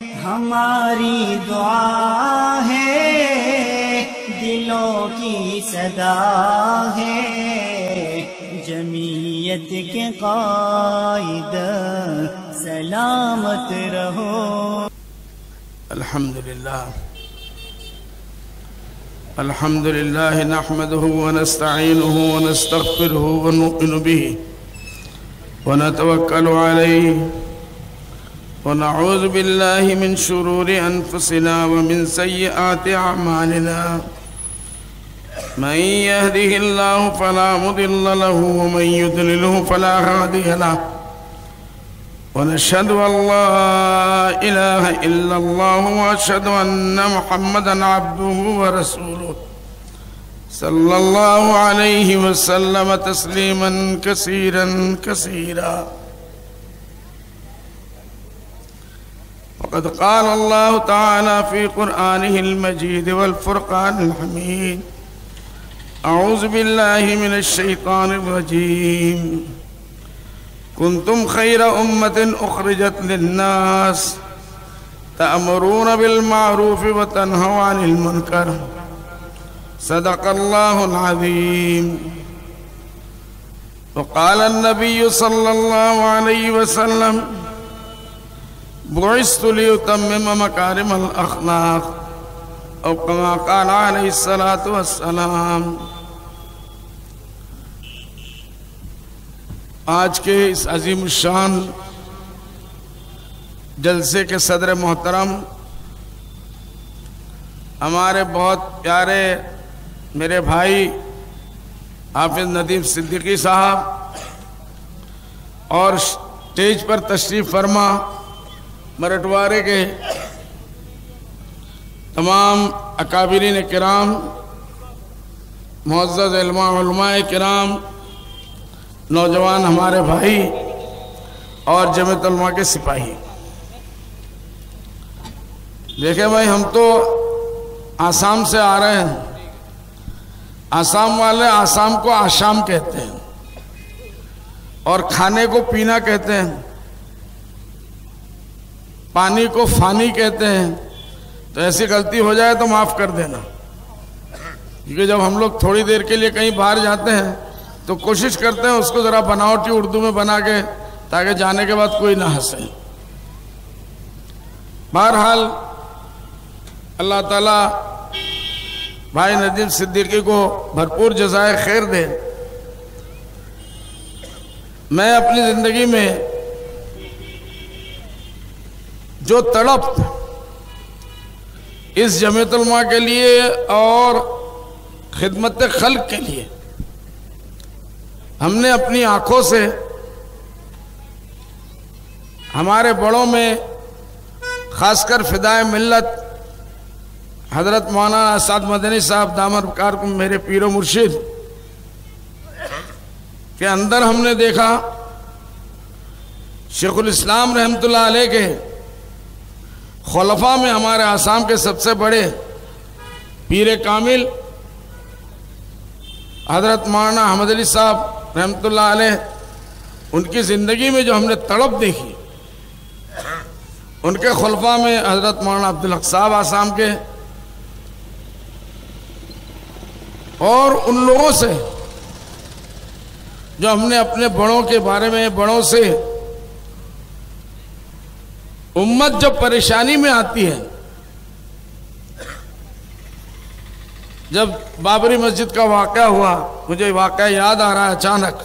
हमारी दुआ है, दिलों की सदा है, जमीयत के कायद सलामत रहो। अल्हम्दुलिल्लाह नहमदुहु व नस्तईनुहु व नस्तगफिरुहु व नु'मिनु बिही व नतवक्कलु अलैहि व नऊज़ु बिल्लाहि मिन शुरूरि अनफुसिना व मिन सय्यिआति अअमालिना। मन यहदिहिल्लाहु फला मुदिल्ल लहु व मन युद्लिलहु फला हादिय लहु व नशहदु अल्ला इलाहा इल्लल्लाह व अशहदु अन्न मुहम्मदन अब्दुहु व रसूलुहु सल्लल्लाहु अलैहि वसल्लम तस्लीमन कसीरन कसीरा। फ़क़द क़ाल अल्लाहु तआला फ़ी क़ुरआनिहिल मजीद वल फ़ुरक़ानिल हमीद। अऊज़ु बिल्लाहि मिनश शैतानिर रजीम। कुंतुम खैरा उम्मतिन उखरिजत लिन्नास तअमुरून बिल मारूफ व तन्हौना अनिल मुनकर। सदक़ल्लाहुल अज़ीम। व क़ाल अन्नबिय्यु सल्लल्लाहु अलैहि वसल्लम बुइस्तु लिउतम्मिम मकारिमल अख़लाक़ औ कमा क़ाल अलैहिस्सलातु वस्सलाम। आज के इस अजीम शान जलसे के सदर मोहतरम हमारे बहुत प्यारे मेरे भाई हाफिज नदीम सिद्दीकी साहब और स्टेज पर तशरीफ़ फरमा मरठवाड़े के तमाम अकाबिरीन किराम, मुअज़्ज़ज़ उलमाए किराम, नौजवान हमारे भाई और जमीयत उलमा के सिपाही। देखे भाई, हम तो आसाम से आ रहे हैं। आसाम वाले आसाम को आशाम कहते हैं और खाने को पीना कहते हैं, पानी को फानी कहते हैं। तो ऐसी गलती हो जाए तो माफ़ कर देना, क्योंकि जब हम लोग थोड़ी देर के लिए कहीं बाहर जाते हैं तो कोशिश करते हैं उसको ज़रा बनावटी उर्दू में बना के, ताकि जाने के बाद कोई ना हंसे। बहरहाल अल्लाह ताला भाई नदीम सिद्दीकी को भरपूर जज़ाए खैर दे। मैं अपनी ज़िंदगी में जो तड़प इस जमीयत उलमा के लिए और खिदमत खल्क के लिए हमने अपनी आंखों से हमारे बड़ों में, खासकर फिदाए मिल्लत हजरत मौलाना आसाद मदनी साहब दामद बरकातहुम मेरे पीरो मुर्शिद के अंदर हमने देखा शेखुल इस्लाम रहमतुल्लाह अलैह के खुलफा में हमारे आसाम के सबसे बड़े पीर कामिल हजरत मौलाना अहमद अली साहब रहमतुल्लाह अलैह, उनकी ज़िंदगी में जो हमने तड़प देखी, उनके खुलफा में हजरत मौलाना अब्दुल हक साहब आसाम के, और उन लोगों से जो हमने अपने बड़ों के बारे में, बड़ों से उम्मत जब परेशानी में आती है, जब बाबरी मस्जिद का वाक़या हुआ, मुझे वाक़या याद आ रहा है अचानक,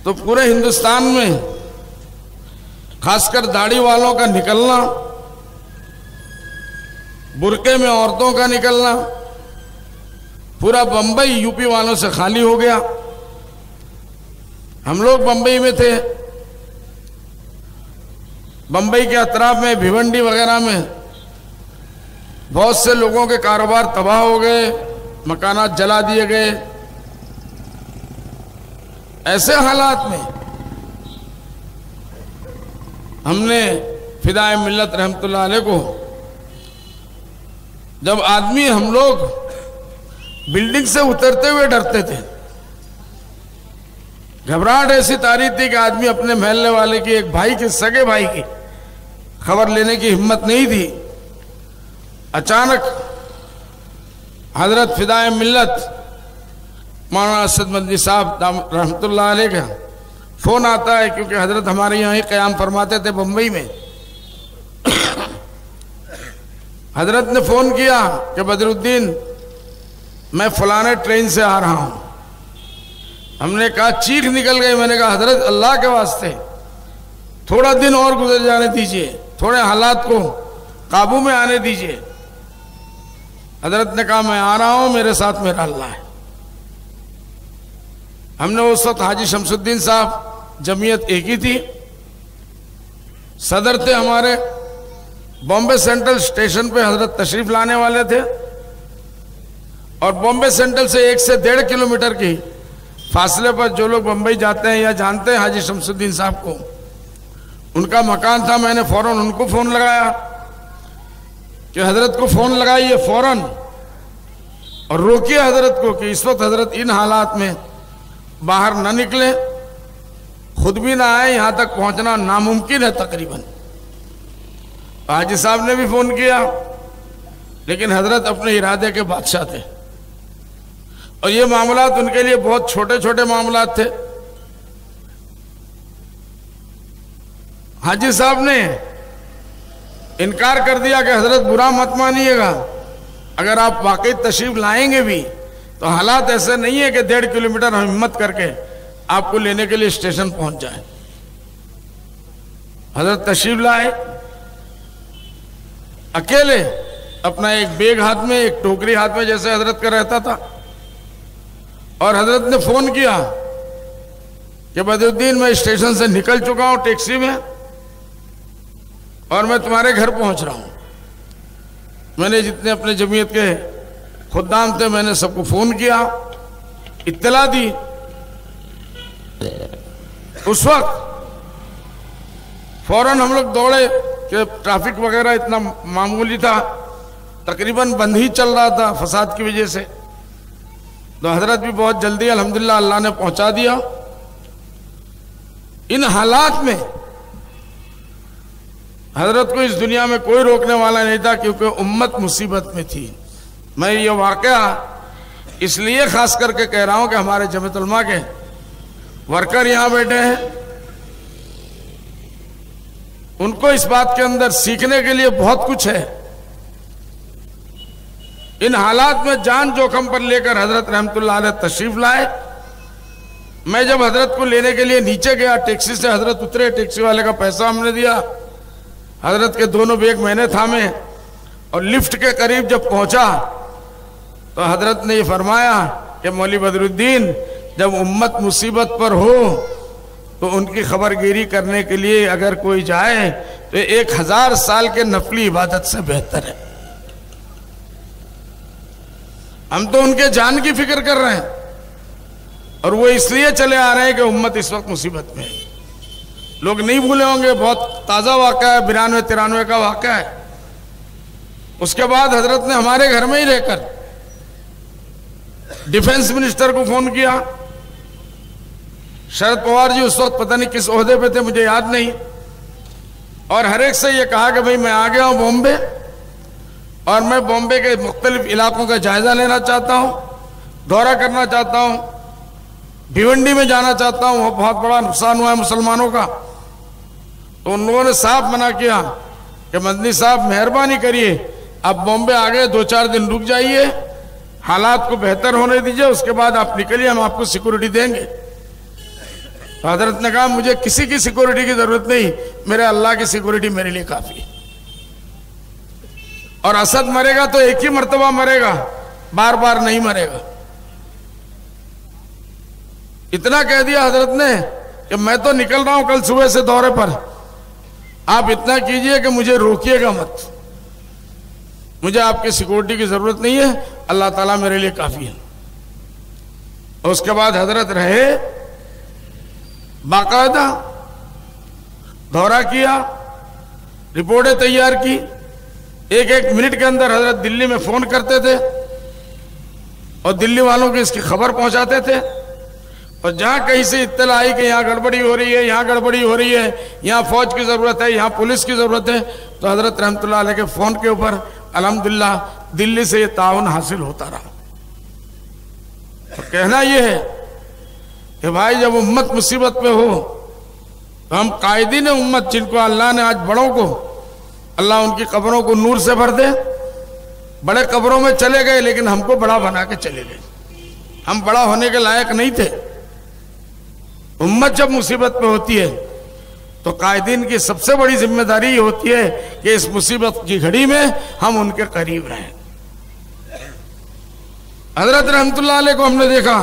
तो पूरे हिंदुस्तान में खासकर दाढ़ी वालों का निकलना, बुरके में औरतों का निकलना, पूरा बम्बई यूपी वालों से खाली हो गया। हम लोग बम्बई में थे, बम्बई के अतराफ में भिवंडी वगैरह में बहुत से लोगों के कारोबार तबाह हो गए, मकानात जला दिए गए। ऐसे हालात में हमने फिदाए मिल्लत रहमतुल्लाह अलैह को, जब आदमी, हम लोग बिल्डिंग से उतरते हुए डरते थे, घबराहट ऐसी तारी थी कि आदमी अपने महल्ले वाले की, एक भाई के, सगे भाई की खबर लेने की हिम्मत नहीं थी। अचानक हजरत फिदाए मिल्लत मौलाना असद मदनी साहब रहमतुल्लाह अलैह का फ़ोन आता है, क्योंकि हजरत हमारे यहाँ ही क़याम फरमाते थे बम्बई में। हजरत ने फ़ोन किया कि बदरुद्दीन मैं फलाने ट्रेन से आ रहा हूँ। हमने कहा, चीख निकल गई। मैंने कहा हजरत अल्लाह के वास्ते थोड़ा दिन और गुजर जाने दीजिए, थोड़े हालात को काबू में आने दीजिए। हजरत ने कहा मैं आ रहा हूँ, मेरे साथ मेरा अल्लाह है। हमने उस वक्त हाजी शमसुद्दीन साहब, जमीयत एक ही थी, सदर थे हमारे। बॉम्बे सेंट्रल स्टेशन पे हजरत तशरीफ लाने वाले थे और बॉम्बे सेंट्रल से 1 से 1.5 किलोमीटर की फासले पर जो लोग बम्बई जाते हैं या जानते हैं हाजी शमसुद्दीन साहब को, उनका मकान था। मैंने फौरन उनको फ़ोन लगाया कि हजरत को फ़ोन लगाइए फौरन और रोकिए हजरत को कि इस वक्त हजरत इन हालात में बाहर ना निकले, खुद भी ना आए, यहाँ तक पहुँचना नामुमकिन है तकरीबन। हाजी साहब ने भी फ़ोन किया, लेकिन हजरत अपने इरादे के बादशाह थे और ये मामलात उनके लिए बहुत छोटे छोटे मामलात थे। हाजी साहब ने इनकार कर दिया कि हजरत बुरा मत मानिएगा, अगर आप वाकई तशरीफ लाएंगे भी तो हालात ऐसे नहीं है कि 1.5 किलोमीटर हम हिम्मत करके आपको लेने के लिए स्टेशन पहुंच जाए। हजरत तशरीफ लाए अकेले, अपना एक बैग हाथ में, एक टोकरी हाथ में जैसे हजरत का रहता था, और हजरत ने फ़ोन किया कि बदरुद्दीन मैं स्टेशन से निकल चुका हूं टैक्सी में और मैं तुम्हारे घर पहुंच रहा हूं। मैंने जितने अपने जमीयत के खुद्दाम थे मैंने सबको फ़ोन किया, इत्तला दी। उस वक्त फौरन हम लोग दौड़े कि ट्रैफिक वगैरह इतना मामूली था, तकरीबन बंद ही चल रहा था फसाद की वजह से। तो हजरत भी बहुत जल्दी अल्हम्दुलिल्लाह अल्लाह ने पहुंचा दिया। इन हालात में हजरत को इस दुनिया में कोई रोकने वाला नहीं था, क्योंकि उम्मत मुसीबत में थी। मैं ये वाकया इसलिए खास करके कह रहा हूं कि हमारे जमीयत उलमा के वर्कर यहां बैठे हैं, उनको इस बात के अंदर सीखने के लिए बहुत कुछ है। इन हालात में जान जोखम पर लेकर हजरत रहमतुल्लाह अलैह तशरीफ लाए। मैं जब हजरत को लेने के लिए नीचे गया, टैक्सी से हजरत उतरे, टैक्सी वाले का पैसा हमने दिया, हजरत के दोनों बैग मैंने थामे और लिफ्ट के करीब जब पहुंचा तो हजरत ने ये फरमाया कि मौलवी बदरुद्दीन, जब उम्मत मुसीबत पर हो तो उनकी खबरगिरी करने के लिए अगर कोई जाए तो 1000 साल के नफली इबादत से बेहतर है। हम तो उनके जान की फिक्र कर रहे हैं और वो इसलिए चले आ रहे हैं कि उम्मत इस वक्त मुसीबत में है। लोग नहीं भूले होंगे, बहुत ताज़ा वाक़या है, 92-93 का वाक़या है। उसके बाद हजरत ने हमारे घर में ही रहकर डिफेंस मिनिस्टर को फ़ोन किया। शरद पवार जी उस वक्त पता नहीं किस ओहदे पे थे, मुझे याद नहीं, और हर एक से ये कहा कि भाई मैं आ गया हूँ बॉम्बे और मैं बॉम्बे के मुख्तलिफ इलाकों का जायजा लेना चाहता हूँ, दौरा करना चाहता हूँ, भिवंडी में जाना चाहता हूँ, वो बहुत बड़ा नुकसान हुआ है मुसलमानों का। तो उन लोगों ने साफ मना किया कि मदनी साहब मेहरबानी करिए, आप बॉम्बे आ गए, 2-4 दिन रुक जाइए, हालात को बेहतर होने दीजिए, उसके बाद आप निकलिए, हम आपको सिक्योरिटी देंगे। तो हजरत ने कहा मुझे किसी की सिक्योरिटी की जरूरत नहीं, मेरे अल्लाह की सिक्योरिटी मेरे लिए काफी है। और असद मरेगा तो एक ही मर्तबा मरेगा, बार बार नहीं मरेगा। इतना कह दिया हजरत ने कि मैं तो निकल रहा हूं कल सुबह से दौरे पर, आप इतना कीजिए कि मुझे रोकिएगा मत, मुझे आपकी सिक्योरिटी की जरूरत नहीं है, अल्लाह ताला मेरे लिए काफी है। और उसके बाद हजरत रहे, बाकायदा दौरा किया, रिपोर्टें तैयार की, 1-1 मिनट के अंदर हजरत दिल्ली में फोन करते थे और दिल्ली वालों को इसकी खबर पहुंचाते थे। और जहाँ कहीं से इत्तला आई कि यहाँ गड़बड़ी हो रही है, यहाँ गड़बड़ी हो रही है, यहाँ फौज की ज़रूरत है, यहाँ पुलिस की ज़रूरत है, तो हज़रत रहमतुल्लाह अलैह के फ़ोन के ऊपर अल्हम्दुलिल्लाह दिल्ली से ये ताउन हासिल होता रहा। तो कहना ये है कि भाई जब उम्मत मुसीबत में हो तो हम कायदीन उम्मत, जिनको अल्लाह ने आज बड़ों को, अल्लाह उनकी कब्रों को नूर से भर दे, बड़े कब्रों में चले गए लेकिन हमको बड़ा बना के चले गए। हम बड़ा होने के लायक नहीं थे। उम्मत जब मुसीबत में होती है तो कायदीन की सबसे बड़ी जिम्मेदारी ये होती है कि इस मुसीबत की घड़ी में हम उनके करीब रहें। हजरत रहमतुल्लाह अलैह को हमने देखा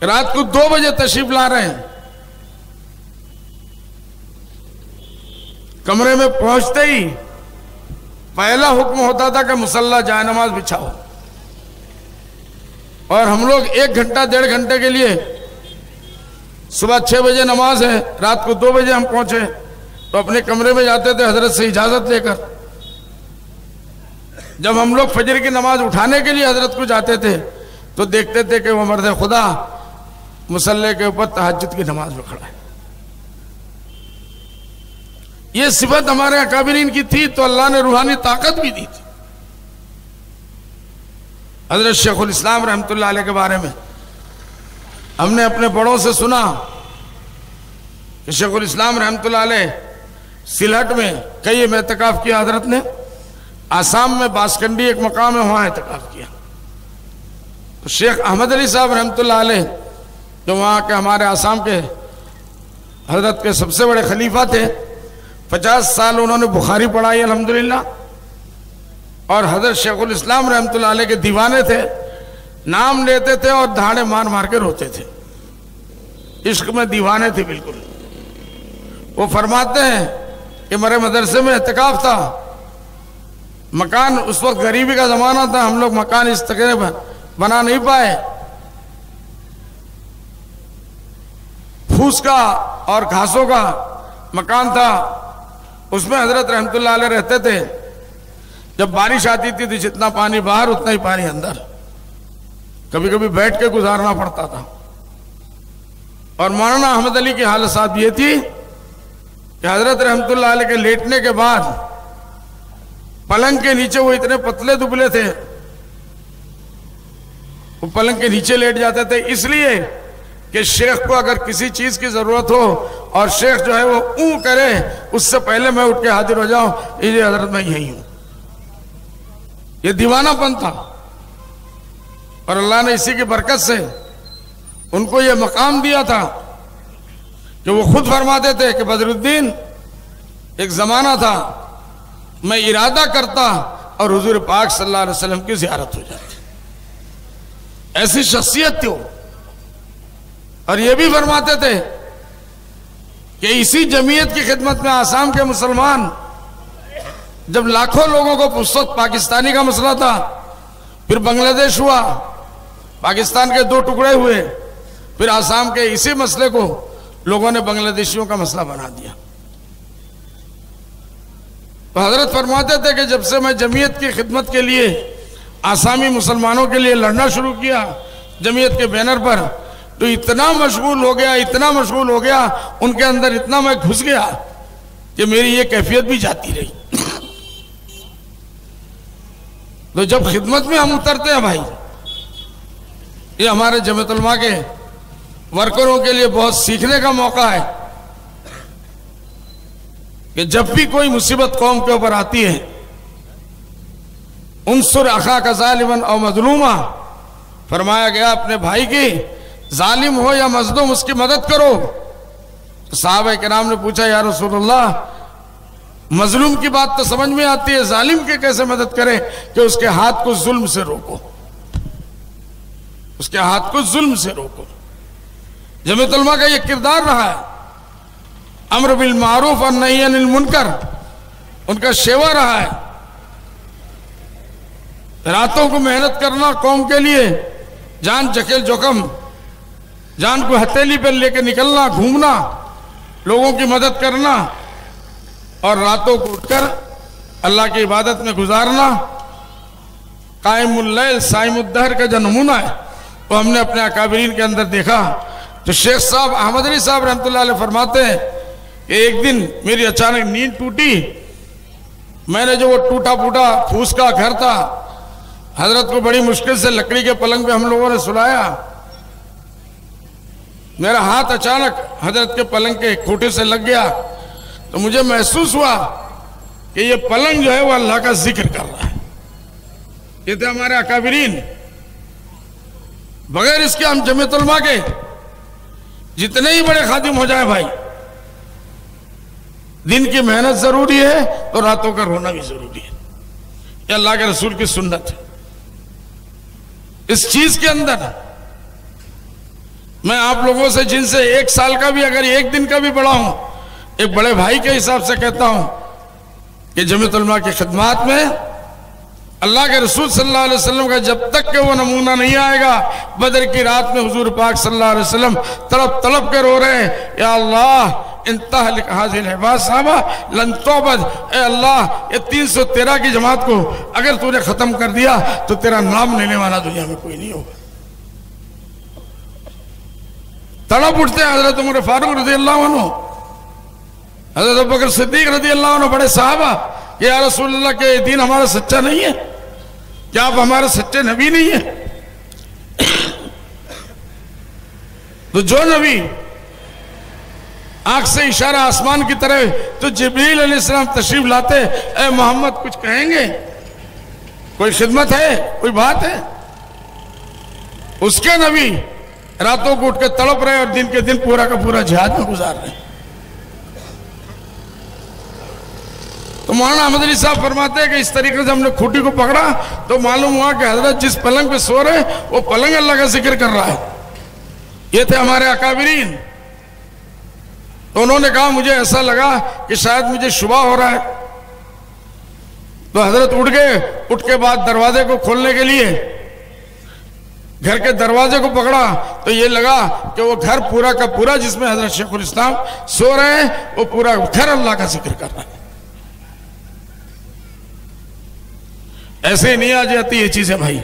रात को 2 बजे तशरीफ ला रहे हैं, कमरे में पहुंचते ही पहला हुक्म होता था कि मुसल्ला जाए नमाज बिछाओ, और हम लोग 1 घंटा 1.5 घंटे के लिए, सुबह 6 बजे नमाज है, रात को 2 बजे हम पहुंचे तो अपने कमरे में जाते थे हजरत से इजाजत लेकर। जब हम लोग फजर की नमाज उठाने के लिए हजरत को जाते थे तो देखते थे कि वो मर्द खुदा मुसल्ले के ऊपर तहज्जुद की नमाज में खड़ा है। ये सिफत हमारे अकाबिरीन की थी तो अल्लाह ने रूहानी ताकत भी दी थी। हजरत शेखुल इस्लाम रहमतुल्लाह अलैह के बारे में हमने अपने बड़ों से सुना कि शेखुल इस्लाम रहमतुल्लाह अलैह सिलहट में कई एहतिकाफ किया हजरत ने। आसाम में बासकंडी एक मकाम है, वहां एहतिकाफ किया। तो शेख अहमद अली साहब रहमतुल्लाह अलैह जो वहाँ के हमारे आसाम के हजरत के सबसे बड़े खलीफा थे, 50 साल उन्होंने बुखारी पढ़ाई अल्हम्दुलिल्लाह, और हजरत शेखुल इस्लाम रहमतुल्लाह अलैह के दीवाने थे, नाम लेते थे और धाड़े मार मार के रोते थे, इश्क में दीवाने थे बिल्कुल। वो फरमाते हैं कि मेरे मदरसे में एहतिकाफ था, मकान उस वक्त गरीबी का जमाना था, हम लोग मकान इस तरह बना नहीं पाए, फूस का और घासों का मकान था, उसमें हजरत रहमतुल्लाह अलैह रहते थे। जब बारिश आती थी तो जितना पानी बाहर उतना ही पानी अंदर, कभी कभी बैठ के गुजारना पड़ता था। और मौलाना अहमद अली की हालत साहब ये थी कि हजरत रहमतुल्लाह अलैह के लेटने के बाद पलंग के नीचे, वो इतने पतले दुबले थे, वो पलंग के नीचे लेट जाते थे, इसलिए कि शेख को अगर किसी चीज की जरूरत हो और शेख जो है वो ऊ करे, उससे पहले मैं उठ के हाजिर हो जाऊं, ये हजरत मैं यही हूं। ये दीवानापन था, और अल्लाह ने इसी की बरकत से उनको ये मकाम दिया था कि वो खुद फरमाते थे कि बदरुद्दीन, एक जमाना था मैं इरादा करता और हुजूर पाक सल्लल्लाहु अलैहि वसल्लम की ज़ियारत हो जाती, ऐसी शख्सियत थी वो। और ये भी फरमाते थे कि इसी जमीयत की खिदमत में आसाम के मुसलमान, जब लाखों लोगों को उस वक्त पाकिस्तानी का मसला था, फिर बांग्लादेश हुआ, पाकिस्तान के 2 टुकड़े हुए, फिर आसाम के इसी मसले को लोगों ने बांग्लादेशियों का मसला बना दिया। तो हजरत फरमाते थे कि जब से मैं जमीयत की खिदमत के लिए आसामी मुसलमानों के लिए लड़ना शुरू किया जमीयत के बैनर पर, तो इतना मशगूल हो गया, इतना मशगूल हो गया, उनके अंदर इतना मैं घुस गया कि मेरी ये कैफियत भी जाती रही। तो जब खिदमत में हम उतरते हैं भाई, ये हमारे जमीयत उलमा के वर्करों के लिए बहुत सीखने का मौका है कि जब भी कोई मुसीबत कौम के ऊपर आती है, उनसुर अखा का जालिमन और मजलूमा, फरमाया गया अपने भाई की, जालिम हो या मजलूम उसकी मदद करो। तो साहबा किराम ने पूछा, या रसूलुल्लाह, मजलूम की बात तो समझ में आती है, जालिम के कैसे मदद करें? कि उसके हाथ को जुल्म से रोको, उसके हाथ को जुल्म से रोको। जमीयत उलमा का यह किरदार रहा है, अम्र बिल मारूफ और नही अनिल मुनकर उनका शेवा रहा है। रातों को मेहनत करना कौम के लिए, जान जखेल जोखम, जान को हथेली पर लेकर निकलना, घूमना, लोगों की मदद करना, और रातों को उठकर अल्लाह की इबादत में गुजारना, कायमुल लैल साइमुद्दहर का जो नमूना है वो हमने अपने अकाबरीन के अंदर देखा। तो शेख साहब अहमद अली साहब रहमतुल्लाह अलैह फरमाते हैं कि एक दिन मेरी अचानक नींद टूटी। मैंने जो वो टूटा फूटा फूस का घर था, हजरत को बड़ी मुश्किल से लकड़ी के पलंग पे हम लोगों ने सुलाया। मेरा हाथ अचानक हजरत के पलंग के खूंटे से लग गया, तो मुझे महसूस हुआ कि ये पलंग जो है वो अल्लाह का जिक्र कर रहा है। ये थे हमारे अकाबरीन। बगैर इसके हम जमीयत उलमा के जितने ही बड़े खादिम हो जाए भाई, दिन की मेहनत जरूरी है तो रातों का रोना भी जरूरी है। ये अल्लाह के रसूल की सुन्नत है। इस चीज के अंदर मैं आप लोगों से, जिनसे 1 साल का भी अगर 1 दिन का भी बड़ा हूं, एक बड़े भाई के हिसाब से कहता हूं कि जमीयत उलमा की खिदमत में अल्लाह के रसूल सल्लल्लाहु अलैहि वसल्लम का जब तक के वो नमूना नहीं आएगा, बदर की रात में हुजूर पाक सल्लल्लाहु अलैहि वसल्लम तड़प तड़प के रो रहे हैं, या अल्लाह इंतहा हाजिल है साहबा लन तौबद, ए अल्लाह ये 313 की जमात को अगर तूने खत्म कर दिया तो तेरा नाम लेने वाला दुनिया में कोई नहीं होगा। तड़प उठते हैं हजरत उमर फारूक रज़ी अल्लाह अन्हु, हजरत अबू बकर सिद्दीक रज़ी अल्लाह अन्हु, बड़े साहबा, या रसूल अल्लाह के दीन हमारा सच्चा नहीं है, क्या आप हमारे सच्चे नबी नहीं है? तो जो नबी आंख से इशारा आसमान की तरफ, तो जिब्रील अलैहिस्सलाम तशरीफ लाते, ए मोहम्मद कुछ कहेंगे, कोई खिदमत है, कोई बात है? उसके नबी रातों को उठ के तड़प रहे और दिन के दिन पूरा का पूरा जिहाद में गुजार रहे। तो मौलाना अहमद अली साहब फरमाते हैं कि इस तरीके से हमने खूंटी को पकड़ा तो मालूम हुआ कि हजरत जिस पलंग पे सो रहे वो पलंग अल्लाह का जिक्र कर रहा है। ये थे हमारे अकाबरीन। तो उन्होंने कहा मुझे ऐसा लगा कि शायद मुझे शुबा हो रहा है। तो हजरत उठ गए, उठ के बाद दरवाजे को खोलने के लिए घर के दरवाजे को पकड़ा तो ये लगा कि वो घर पूरा का पूरा जिसमें हजरत शेखुल इस्लाम सो रहे हैं वो पूरा घर अल्लाह का जिक्र कर रहा है। ऐसे ही नहीं आ जाती ये चीजें भाई।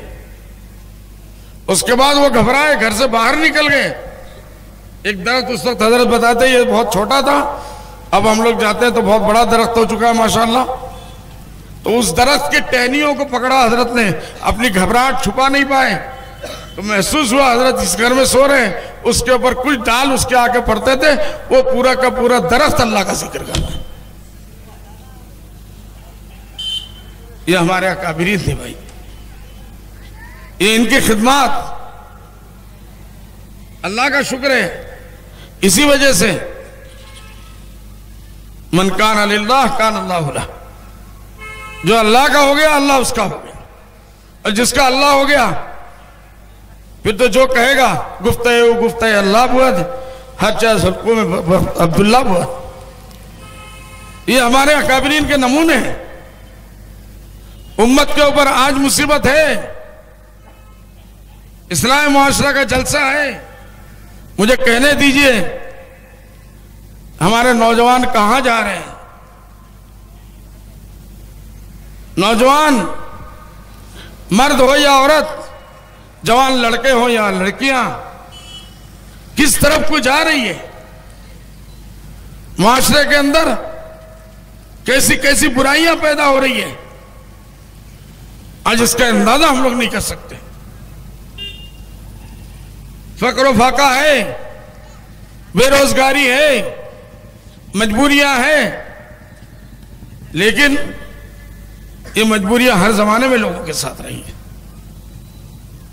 उसके बाद वो घबराए, घर से बाहर निकल गए। एक दरख्त उस वक्त हजरत बताते ये बहुत छोटा था, अब हम लोग जाते हैं तो बहुत बड़ा दरख्त हो चुका है माशाल्लाह। तो उस दरख्त के टहनियों को पकड़ा हजरत ने, अपनी घबराहट छुपा नहीं पाए। तो महसूस हुआ हजरत इस घर में सो रहे हैं, उसके ऊपर कुछ डाल उसके आके पड़ते थे, वो पूरा का पूरा दरख्त अल्लाह का जिक्र कर रहा है। ये हमारे अकाबरीन थे भाई, ये इनकी खिदमत अल्लाह का शुक्र है। इसी वजह से मन कान लिल्लाह कान अल्लाहु लह, जो अल्लाह का हो गया अल्लाह उसका हो गया, और जिसका अल्लाह हो गया फिर तो जो कहेगा गुफ्ते अल्लाह बुअद, हर चाहे सल्को में अब्दुल्ला बुअद। ये हमारे अकाबरीन के नमूने हैं। उम्मत के ऊपर आज मुसीबत है, इस्लामी मुआशरा का जलसा है। मुझे कहने दीजिए हमारे नौजवान कहां जा रहे हैं? नौजवान मर्द हो या औरत, जवान लड़के हो या लड़कियां, किस तरफ को जा रही है? मुआशरे के अंदर कैसी कैसी बुराइयां पैदा हो रही है, आज इसका अंदाजा हम लोग नहीं कर सकते। फक्र फाका है, बेरोजगारी है, मजबूरियां हैं, लेकिन ये मजबूरियां हर जमाने में लोगों के साथ रही है।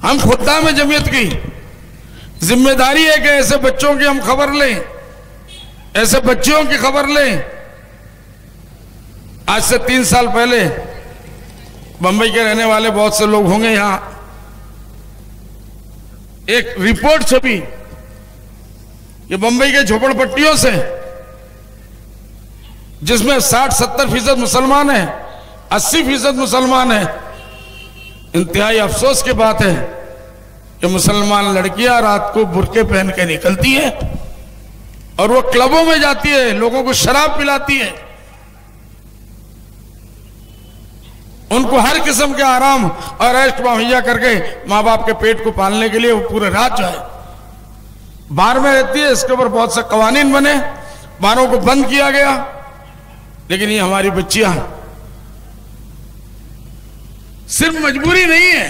हम खुद्दाम जमीयत की जिम्मेदारी है कि ऐसे बच्चों की हम खबर लें, ऐसे बच्चियों की खबर लें। आज से 3 साल पहले बंबई के रहने वाले बहुत से लोग होंगे यहां, एक रिपोर्ट छपी कि बंबई के झोपड़पट्टियों से, जिसमें 60-70% मुसलमान हैं, 80% मुसलमान हैं। इंतहाई अफसोस की बात है कि मुसलमान लड़कियां रात को बुर्के पहन के निकलती है और वो क्लबों में जाती है, लोगों को शराब पिलाती है। उनको हर किस्म के आराम और ऐश मुहैया करके माँ बाप के पेट को पालने के लिए वो पूरे रात जो है बाहर में रहती है। इसके ऊपर बहुत से कवानीन बने, बारों को बंद किया गया। लेकिन ये हमारी बच्चियां सिर्फ मजबूरी नहीं है,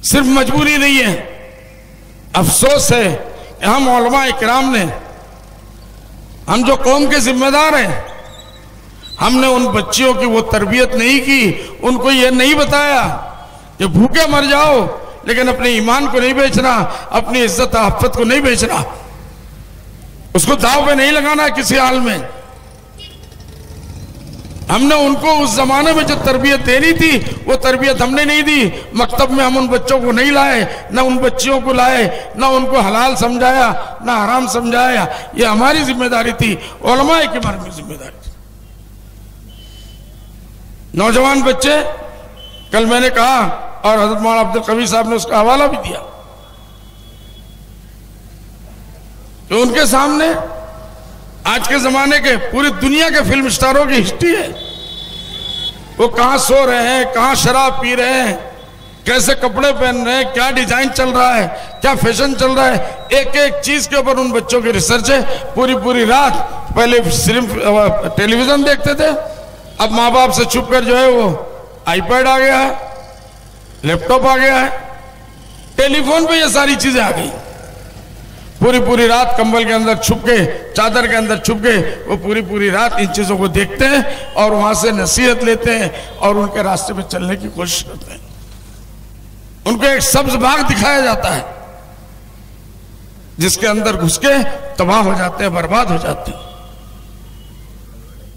सिर्फ मजबूरी नहीं है, अफसोस है कि हम उलमा इकराम ने, हम जो कौम के जिम्मेदार हैं, हमने उन बच्चियों की वो तरबियत नहीं की, उनको ये नहीं बताया कि भूखे मर जाओ लेकिन अपने ईमान को नहीं बेचना, अपनी इज्जत आफत को नहीं बेचना, उसको दाव पे नहीं लगाना किसी हाल में। हमने उनको उस जमाने में जो तरबियत देनी थी वो तरबियत हमने नहीं दी। मकतब में हम उन बच्चों को नहीं लाए, ना उन बच्चियों को लाए, ना उनको हलाल समझाया, ना हराम समझाया। ये हमारी जिम्मेदारी थी, उलमाए किबार की जिम्मेदारी थी। नौजवान बच्चे, कल मैंने कहा और हजरत मौलाना अब्दुल कबीर साहब ने उसका हवाला भी दिया कि उनके सामने आज के जमाने के पूरी दुनिया के फिल्म स्टारों की हिस्ट्री है। वो कहां सो रहे हैं, कहां शराब पी रहे हैं, कैसे कपड़े पहन रहे हैं, क्या डिजाइन चल रहा है, क्या फैशन चल रहा है, एक एक चीज के ऊपर उन बच्चों की रिसर्च है। पूरी पूरी रात पहले सिर्फ टेलीविजन देखते थे, अब माँ बाप से छुप कर जो है वो आईपैड आ गया है, लैपटॉप आ गया है, टेलीफोन पे ये सारी चीजें आ गई। पूरी पूरी रात कंबल के अंदर छुप के, चादर के अंदर छुप के वो पूरी पूरी रात इन चीजों को देखते हैं और वहां से नसीहत लेते हैं और उनके रास्ते पे चलने की कोशिश करते हैं। उनको एक सब्ज बाग दिखाया जाता है जिसके अंदर घुस के तबाह हो जाते हैं, बर्बाद हो जाते हैं।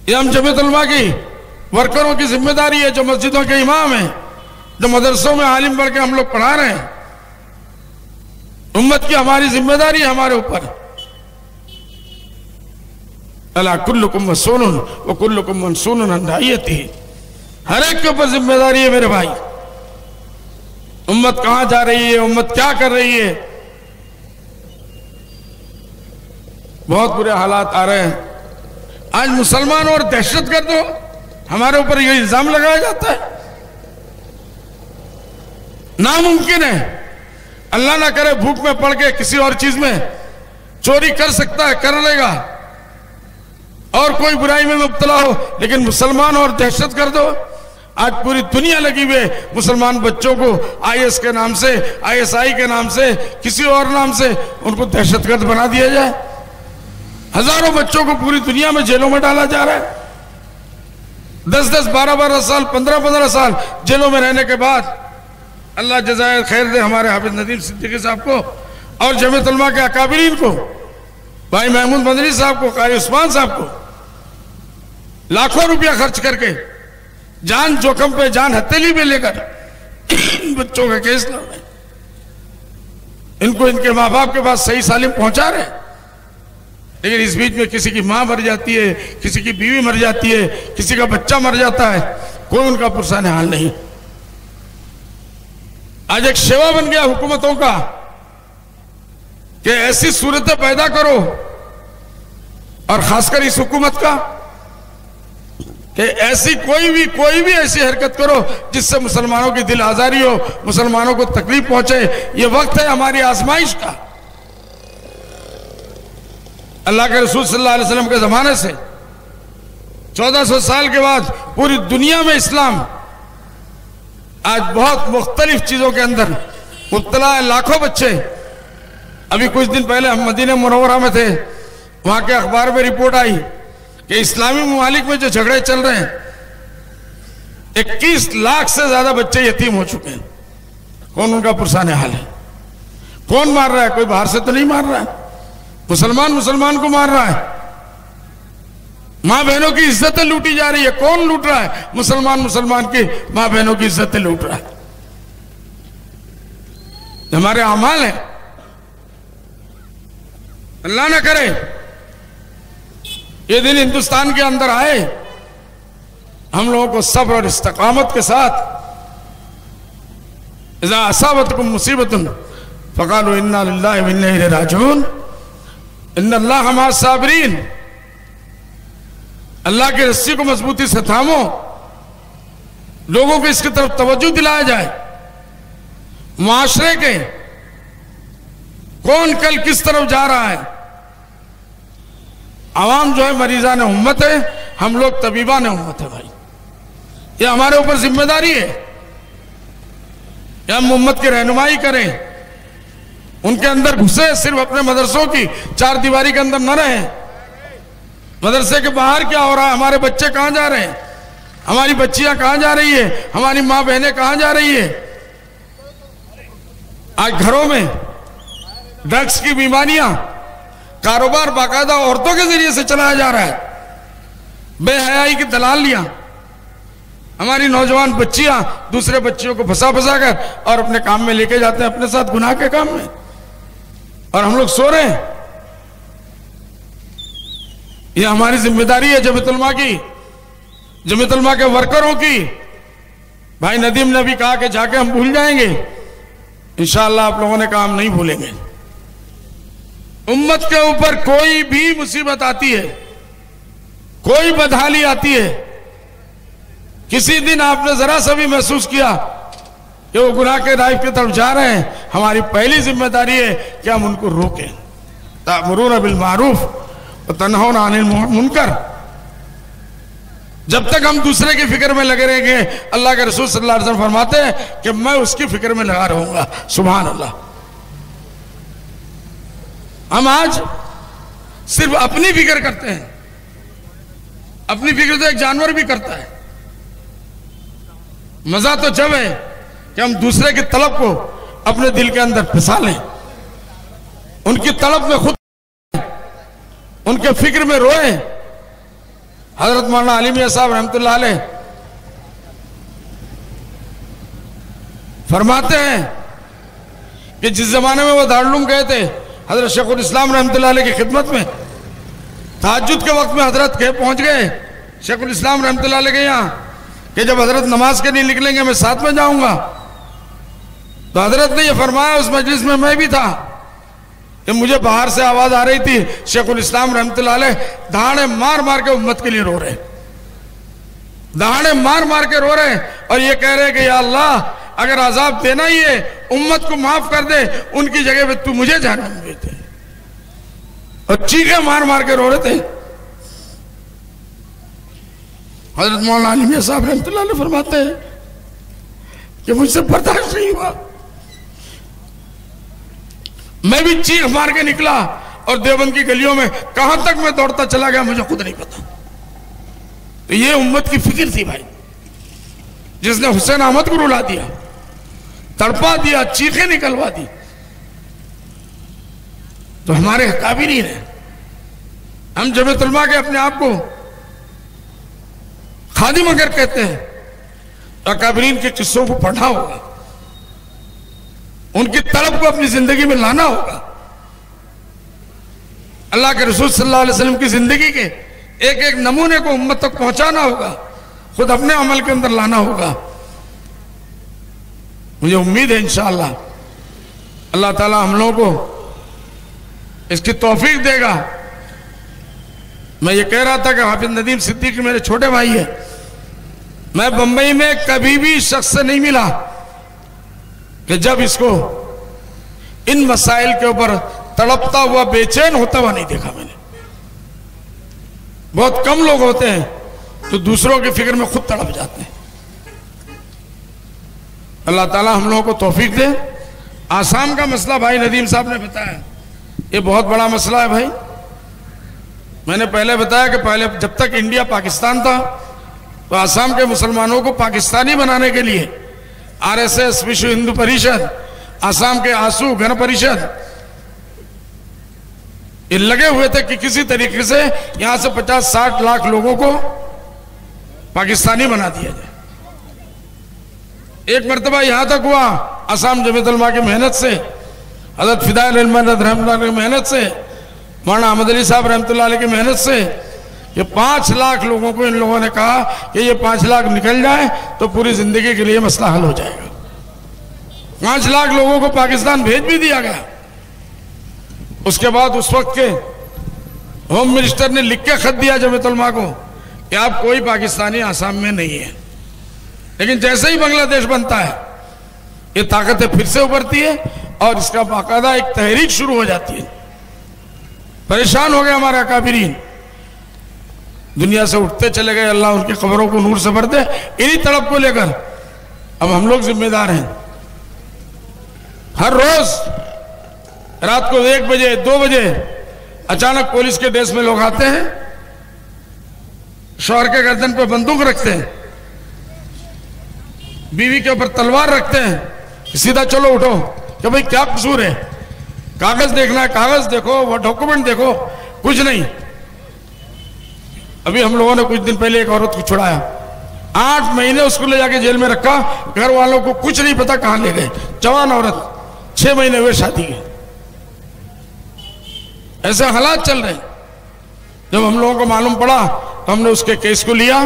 ये हम जमीयत उलमा की वर्करों की जिम्मेदारी है, जो मस्जिदों के इमाम हैं, जो मदरसों में आलिम बढ़ के हम लोग पढ़ा रहे हैं। उम्मत की हमारी जिम्मेदारी है हमारे ऊपर। अला कुल्लुकुम मसूनुन व कुल्लुकुम मंसूनुन अन रइयतिही, हर एक के ऊपर जिम्मेदारी है मेरे भाई। उम्मत कहां जा रही है, उम्मत क्या कर रही है, बहुत बुरे हालात आ रहे हैं। आज मुसलमान और दहशतगर्द हो, हमारे ऊपर यह इल्जाम लगाया जाता है। नामुमकिन है, अल्लाह ना करे भूख में पड़ के किसी और चीज में चोरी कर सकता है, कर लेगा, और कोई बुराई में मुब्तला हो, लेकिन मुसलमान और दहशतगर्द हो। आज पूरी दुनिया लगी हुई है मुसलमान बच्चों को आईएस के नाम से, आईएसआई के नाम से, किसी और नाम से उनको दहशतगर्द बना दिया जाए। हजारों बच्चों को पूरी दुनिया में जेलों में डाला जा रहा है। 10-10, 12-12 साल, 15-15 साल जेलों में रहने के बाद अल्लाह जज़ाए खैर दे हमारे हाफिज नदीम सिद्दीकी साहब को और जमीयत उलमा के अकाबिरीन को, भाई महमूद मदनी साहब को, कारी उस्मान साहब को लाखों रुपया खर्च करके जान जोखम पे, जान हथेली में लेकर बच्चों का केस लड़ रहे, इनको इनके माँ बाप के पास सही सालिम पहुंचा रहे। लेकिन इस बीच में किसी की माँ मर जाती है, किसी की बीवी मर जाती है, किसी का बच्चा मर जाता है, कोई उनका पुरसान हाल नहीं। आज एक सेवा बन गया हुकूमतों का कि ऐसी सूरतें पैदा करो, और खासकर इस हुकूमत का कि ऐसी कोई भी ऐसी हरकत करो जिससे मुसलमानों की दिल आजारी हो, मुसलमानों को तकलीफ पहुंचे। ये वक्त है हमारी आजमाइश का। अल्लाह के रसूल सल्लल्लाहु अलैहि वसल्लम के जमाने से 1400 साल के बाद पूरी दुनिया में इस्लाम आज बहुत मुख्तलिफ चीजों के अंदर मुब्तला है। लाखों बच्चे, अभी कुछ दिन पहले हम मदीना मुनव्वरा में थे, वहां के अखबार में रिपोर्ट आई कि इस्लामी ममालिक में जो झगड़े चल रहे हैं, 21 लाख से ज्यादा बच्चे यतीम हो चुके हैं। कौन उनका पुरसान हाल है? कौन मार रहा है? कोई बाहर से तो नहीं मार रहा है, मुसलमान मुसलमान को मार रहा है। मां बहनों की इज्जतें लूटी जा रही है। कौन लूट रहा है? मुसलमान मुसलमान की मां बहनों की इज्जतें लूट रहा है। हमारे अमाल है, अल्लाह ना करे ये दिन हिंदुस्तान के अंदर आए, हम लोगों को सब्र और इस्तकामत के साथ, इज़ा असाबतकुम मुसीबतुन फ़क़ालू इन्ना लिल्लाहि व इन्ना इलैहि राजिऊन इन्नल्लाहा मअस साबिरीन। अल्लाह की रस्सी को मजबूती से थामो, लोगों को इसकी तरफ तवज्जो दिलाया जाए। मुआशरे के कौन कल किस तरफ जा रहा है। आवाम जो है मरीजान उम्मत है, हम लोग तबीबान उम्मत है भाई। ये हमारे ऊपर जिम्मेदारी है कि हम उम्मत की रहनुमाई करें, उनके अंदर घुसे, सिर्फ अपने मदरसों की चार दीवारी के अंदर न रहें। मदरसे के बाहर क्या हो रहा है, हमारे बच्चे कहां जा रहे हैं, हमारी बच्चियां कहां जा रही है, हमारी मां बहनें कहां जा रही है। आज घरों में ड्रग्स की बीमारियां, कारोबार बाकायदा औरतों के जरिए से चलाया जा रहा है। बेहयाई की दलालियां, हमारी नौजवान बच्चियां दूसरे बच्चियों को फंसा फंसा कर और अपने काम में लेके जाते हैं, अपने साथ गुनाह के काम में, और हम लोग सो रहे हैं। यह हमारी जिम्मेदारी है जमीयतुल उलमा की, जमीयतुल उलमा के वर्करों की। भाई नदीम ने भी कहा कि जाके हम भूल जाएंगे, इंशाअल्लाह आप लोगों ने कहा हम नहीं भूलेंगे। उम्मत के ऊपर कोई भी मुसीबत आती है, कोई बदहाली आती है, किसी दिन आपने जरा सा भी महसूस किया कि वो गुनाह के राह की तरफ जा रहे हैं, हमारी पहली जिम्मेदारी है कि हम उनको रोकें। तामुरून बिल मारूफ व तनहौना अनिल मुनकर। जब तक हम दूसरे की फिक्र में लगे रहेंगे, अल्लाह के रसूल सल्लल्लाहु अलैहि वसल्लम फरमाते हैं कि मैं उसकी फिक्र में लगा रहूंगा। सुभान अल्लाह। हम आज सिर्फ अपनी फिक्र करते हैं, अपनी फिक्र तो एक जानवर भी करता है। मजा तो जब है कि हम दूसरे की तलब को अपने दिल के अंदर फंसा लें, उनकी तलब में खुद, उनके फिक्र में रोए। हजरत मौलाना अली मियां साहब रहमतुल्लाह अलैह फरमाते हैं कि जिस जमाने में वो दारुल गए थे, हजरत शेखुल इस्लाम रहमतुल्लाह अलैह की खिदमत में तहज्जुद के वक्त में हजरत के पहुंच गए शेखुल इस्लाम रहमतुल्लाह अलैह के यहाँ कि जब हजरत नमाज के लिए निकलेंगे मैं साथ में जाऊंगा। तो हजरत ने यह फरमाया, उस मजलिस में मैं भी था, कि मुझे बाहर से आवाज आ रही थी, शेखुल इस्लाम रहमतुल्लाह अलैह दहाड़े मार मार के उम्मत के लिए रो रहे, दहाड़े मार मार के रो रहे, और ये कह रहे कि या अल्लाह अगर अजाब देना ही है उम्मत को माफ कर दे, उनकी जगह पे तू मुझे जहन्नम में दे। और चीखे मार मार के रो रहे थे। हजरत मौलाना अली मियां साहब रहमतुल्लाह अलैह फरमाते हैं कि मुझसे बर्दाश्त नहीं हुआ, मैं भी चीख मार के निकला, और देवबंद की गलियों में कहां तक मैं दौड़ता चला गया मुझे खुद नहीं पता। तो ये उम्मत की फिक्र थी भाई, जिसने हुसैन अहमद को रुला दिया, तड़पा दिया, चीखें निकलवा दी। तो हमारे काबिल ही रहे। हम जमीयतुल उलमा के अपने आप को खादिम अगर कहते हैं तो अकाबरीन के किस्सों को पढ़ना होगा, उनकी तड़प को अपनी जिंदगी में लाना होगा। अल्लाह के रसूल सल्लल्लाहु अलैहि वसल्लम की जिंदगी के एक एक नमूने को उम्मत तक पहुंचाना होगा, खुद अपने अमल के अंदर लाना होगा। मुझे उम्मीद है इंशाअल्लाह अल्लाह ताला हम लोगों को इसकी तौफीक देगा। मैं ये कह रहा था कि हाफिज नदीम सिद्दीकी मेरे छोटे भाई है, मैं बंबई में कभी भी शख्स से नहीं मिला कि जब इसको इन मसाइल के ऊपर तड़पता हुआ बेचैन होता हुआ नहीं देखा मैंने। बहुत कम लोग होते हैं जो दूसरों की फिक्र में खुद तड़प जाते हैं। अल्लाह ताला हम लोगों को तौफीक दे। आसाम का मसला भाई नदीम साहब ने बताया, ये बहुत बड़ा मसला है भाई। मैंने पहले बताया कि पहले जब तक इंडिया पाकिस्तान था तो आसाम के मुसलमानों को पाकिस्तानी बनाने के लिए आरएसएस, विश्व हिंदू परिषद, आसाम के आंसू गण परिषद ये लगे हुए थे कि किसी तरीके से यहां से 50-60 लाख लोगों को पाकिस्तानी बना दिया जाए। एक मरतबा यहां तक हुआ आसाम जमीयतुल उलमा की मेहनत से, हज़रत फिदाइल रहमतुल्लाह रहमतुल्लाह की मेहनत से, मौलाना अहमद अली साहब रहमतुल्लाह अलैह की मेहनत से ये 5 लाख लोगों को इन लोगों ने कहा कि ये 5 लाख निकल जाए तो पूरी जिंदगी के लिए मसला हल हो जाएगा। 5 लाख लोगों को पाकिस्तान भेज भी दिया गया। उसके बाद उस वक्त के होम मिनिस्टर ने लिख के खत दिया जमीयतुल उलमा को कि आप कोई पाकिस्तानी आसाम में नहीं है। लेकिन जैसे ही बांग्लादेश बनता है ये ताकतें फिर से उभरती है और इसका बाकायदा एक तहरीक शुरू हो जाती है। परेशान हो गए हमारे अकाबिरीन, दुनिया से उठते चले गए, अल्लाह उनकी कब्रों को नूर से भर दे। इन्हीं तड़प को लेकर अब हम लोग जिम्मेदार हैं। हर रोज रात को 1 बजे 2 बजे अचानक पुलिस के ड्रेस में लोग आते हैं, शौहर के गर्दन पे बंदूक रखते हैं, बीवी के ऊपर तलवार रखते हैं, सीधा चलो उठो कि भाई क्या कसूर है, कागज देखना है, कागज देखो, वो डॉक्यूमेंट देखो, कुछ नहीं। अभी हम लोगों ने कुछ दिन पहले एक औरत को छुड़ाया, 8 महीने उसको ले जाके जेल में रखा, घर वालों को कुछ नहीं पता कहां ले गए। जवान औरत, 6 महीने हुए शादी के। ऐसे हालात चल रहे। जब हम लोगों को मालूम पड़ा तो हमने उसके केस को लिया,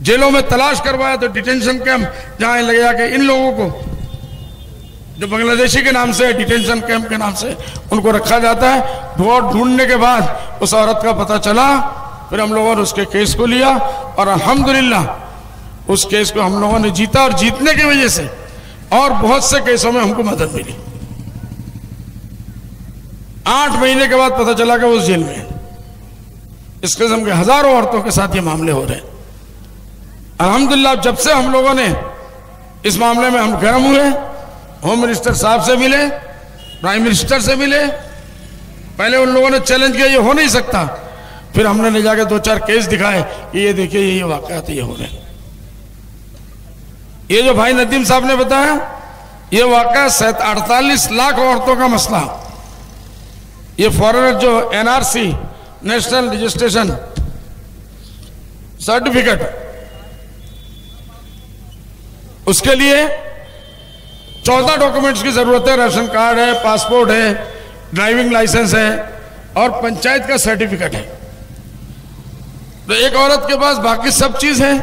जेलों में तलाश करवाया, तो डिटेंशन कैंप जहां लगे जाके इन लोगों को जो बांग्लादेशी के नाम से, डिटेंशन कैंप के नाम से उनको रखा जाता है। बहुत ढूंढने के बाद उस औरत का पता चला, फिर हम लोगों ने उसके केस को लिया और अल्हम्दुलिल्लाह उस केस को हम लोगों ने जीता और जीतने की वजह से और बहुत से केसों में हमको मदद मिली। 8 महीने के बाद पता चला कि वो जेल में है। इस किस्म के हजारों औरतों के साथ ये मामले हो रहे हैं। अल्हम्दुलिल्लाह जब से हम लोगों ने इस मामले में हम गर्म हुए, होम मिनिस्टर साहब से मिले, प्राइम मिनिस्टर से मिले, पहले उन लोगों ने चैलेंज किया ये हो नहीं सकता, फिर हमने ले जाके 2-4 केस दिखाए कि ये देखिए ये वाकयात ये हो रहे हैं। ये जो भाई नदीम साहब ने बताया ये वाकया 48 लाख औरतों का मसला, ये फॉरेनर जो NRC नेशनल रजिस्ट्रेशन सर्टिफिकेट, उसके लिए 14 डॉक्यूमेंट्स की जरूरत है। राशन कार्ड है, पासपोर्ट है, ड्राइविंग लाइसेंस है और पंचायत का सर्टिफिकेट है। तो एक औरत के पास बाकी सब चीज है,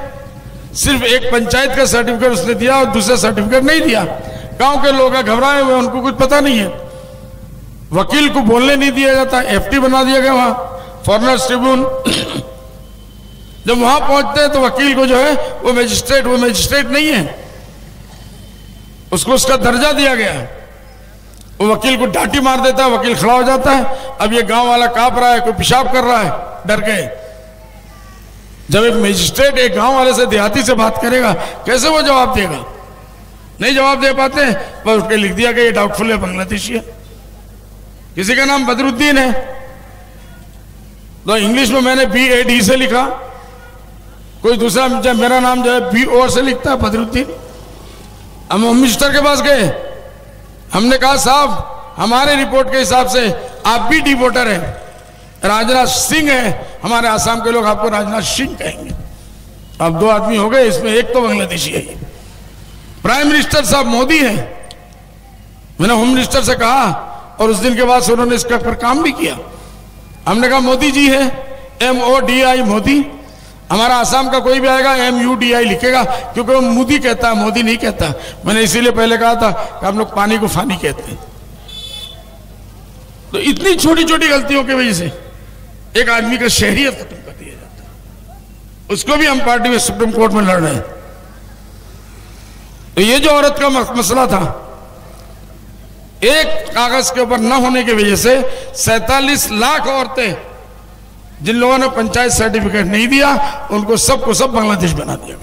सिर्फ एक पंचायत का सर्टिफिकेट उसने दिया और दूसरा सर्टिफिकेट नहीं दिया। गांव के लोग घबराए हुए, उनको कुछ पता नहीं है, वकील को बोलने नहीं दिया जाता, FT बना दिया गया वहां, फॉरेनर्स ट्रिब्यून। जब वहां पहुंचते हैं तो वकील को जो है वो मजिस्ट्रेट नहीं है, उसको उसका दर्जा दिया गया है। वो वकील को डांटी मार देता है, वकील खड़ा हो जाता है। अब ये गांव वाला कांप रहा है, कोई पेशाब कर रहा है, डर गए। जब एक मजिस्ट्रेट एक गांव वाले से, देहाती से बात करेगा, कैसे वो जवाब देगा? नहीं जवाब दे पाते, बस उसके लिख दिया कि ये डाउटफुल है, बांग्लादेशी है। किसी का नाम बदरुद्दीन है तो इंग्लिश में मैंने BAD से लिखा, कोई दूसरा मेरा नाम जो है BO से लिखता है, बदरुद्दीन। हम होम मिनिस्टर के पास गए, हमने कहा साहब हमारे रिपोर्ट के हिसाब से आप भी डिपोर्टर हैं, राजनाथ सिंह है, हमारे आसाम के लोग आपको राजनाथ सिंह कहेंगे। अब 2 आदमी हो गए, इसमें एक तो बांग्लादेशी है। प्राइम मिनिस्टर साहब मोदी है। मैंने होम मिनिस्टर से कहा और उस दिन के बाद से उन्होंने इसका पर काम भी किया। हमने कहा मोदी जी है, MODI मोदी। हमारा आसाम का कोई भी आएगा MUDI लिखेगा, क्योंकि वो मोदी कहता है, मोदी नहीं कहता। मैंने इसीलिए पहले कहा था कि हम लोग पानी को फानी कहते हैं। तो इतनी छोटी छोटी गलतियों की वजह से एक आदमी का शहरियत खत्म कर दिया जाता है। उसको भी हम पार्टी में सुप्रीम कोर्ट में लड़ रहे हैं। तो ये जो औरत का मसला था, एक कागज के ऊपर न होने की वजह से 47 लाख औरतें जिन लोगों ने पंचायत सर्टिफिकेट नहीं दिया, उनको सबको सब बांग्लादेश बना दिया।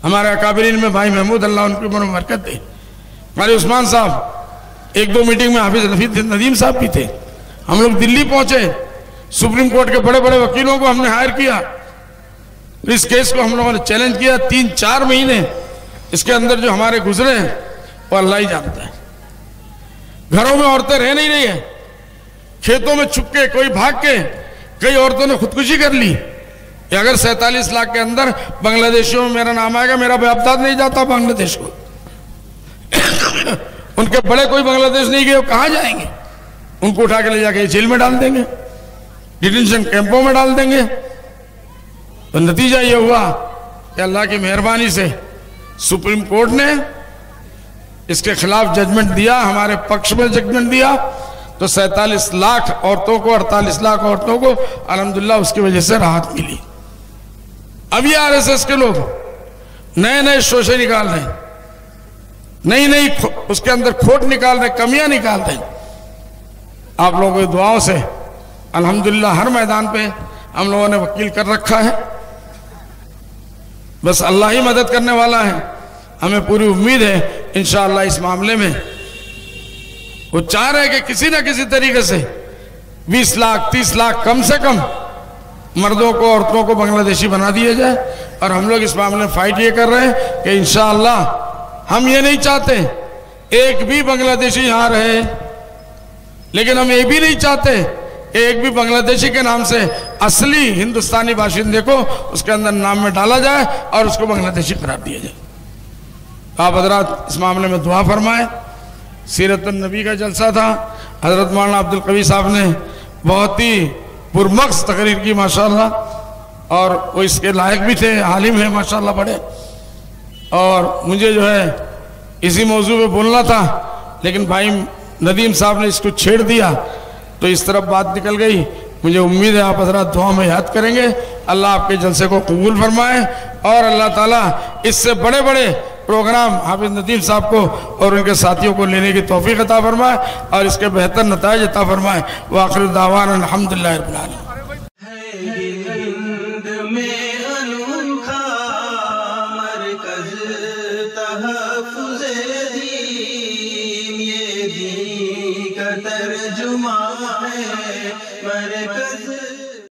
हमारे अकाबिरीन में भाई महमूद, अल्लाह उनकी उम्र में बरकत दे, हमारे उस्मान साहब, 1-2 मीटिंग में हाफिज नदीम साहब भी थे। हम लोग दिल्ली पहुंचे, सुप्रीम कोर्ट के बड़े बड़े वकीलों को हमने हायर किया। इस केस को हम लोगों ने चैलेंज किया। 3-4 महीने इसके अंदर जो हमारे गुजरे हैं वो अल्लाह ही जानता है। घरों में औरतें रह नहीं रही है, खेतों में छुप के, कोई भाग के, कई औरतों ने खुदकुशी कर ली। अगर 47 लाख के अंदर बांग्लादेशियों में मेरा नाम आएगा, मेरा बाप-दादा नहीं जाता बांग्लादेश को। उनके बड़े कोई बांग्लादेश नहीं गए, वो कहां जाएंगे? उनको उठा के ले जाके जेल में डाल देंगे, डिटेंशन कैंपों में डाल देंगे। तो नतीजा ये हुआ कि अल्लाह की मेहरबानी से सुप्रीम कोर्ट ने इसके खिलाफ जजमेंट दिया, हमारे पक्ष में जजमेंट दिया। तो 47 लाख औरतों को, 48 लाख औरतों को अल्हम्दुलिल्लाह उसकी वजह से राहत मिली। अभी आरएसएस के लोग नए नए शोशे निकाल रहे हैं, नई नई उसके अंदर खोट निकाल रहे, कमियां निकाल रहे। आप लोगों की दुआओं से अल्हम्दुलिल्लाह हर मैदान पे हम लोगों ने वकील कर रखा है। बस अल्लाह ही मदद करने वाला है। हमें पूरी उम्मीद है इंशाअल्लाह इस मामले में वो चाह रहे कि किसी ना किसी तरीके से 20 लाख 30 लाख कम से कम मर्दों को, औरतों को बांग्लादेशी बना दिया जाए। और हम लोग इस मामले में फाइट ये कर रहे हैं कि इंशाअल्लाह हम ये नहीं चाहते एक भी बांग्लादेशी यहाँ रहे, लेकिन हम ये भी नहीं चाहते कि एक भी बांग्लादेशी के नाम से असली हिंदुस्तानी बाशिंदे को उसके अंदर नाम में डाला जाए और उसको बांग्लादेशी करार दिया जाए। आप हजरात इस मामले में दुआ फरमाएं। सीरतुन नबी का जलसा था, हजरत मौलाना अब्दुल कवी साहब ने बहुत ही पुरमक्स तकरीर की माशाअल्लाह, और वो इसके लायक भी थे, आलिम है माशाअल्लाह बड़े। और मुझे जो है इसी मौजू पे बोलना था, लेकिन भाई नदीम साहब ने इसको छेड़ दिया तो इस तरफ बात निकल गई। मुझे उम्मीद है आप हजरात दुआ में याद करेंगे। अल्लाह आपके जलसे को कबूल फरमाए और अल्लाह ताला इससे बड़े बड़े प्रोग्राम हाफिज नदीम साहब को और उनके साथियों को लेने की तौफीक अता फरमाए और इसके बेहतर नताइज अता फरमाए। व आखिर दावाना अल्हम्दुलिल्लाहि रब्बिल आलमीन। में अनोखा मरकज़ तहफ़्फ़ुज़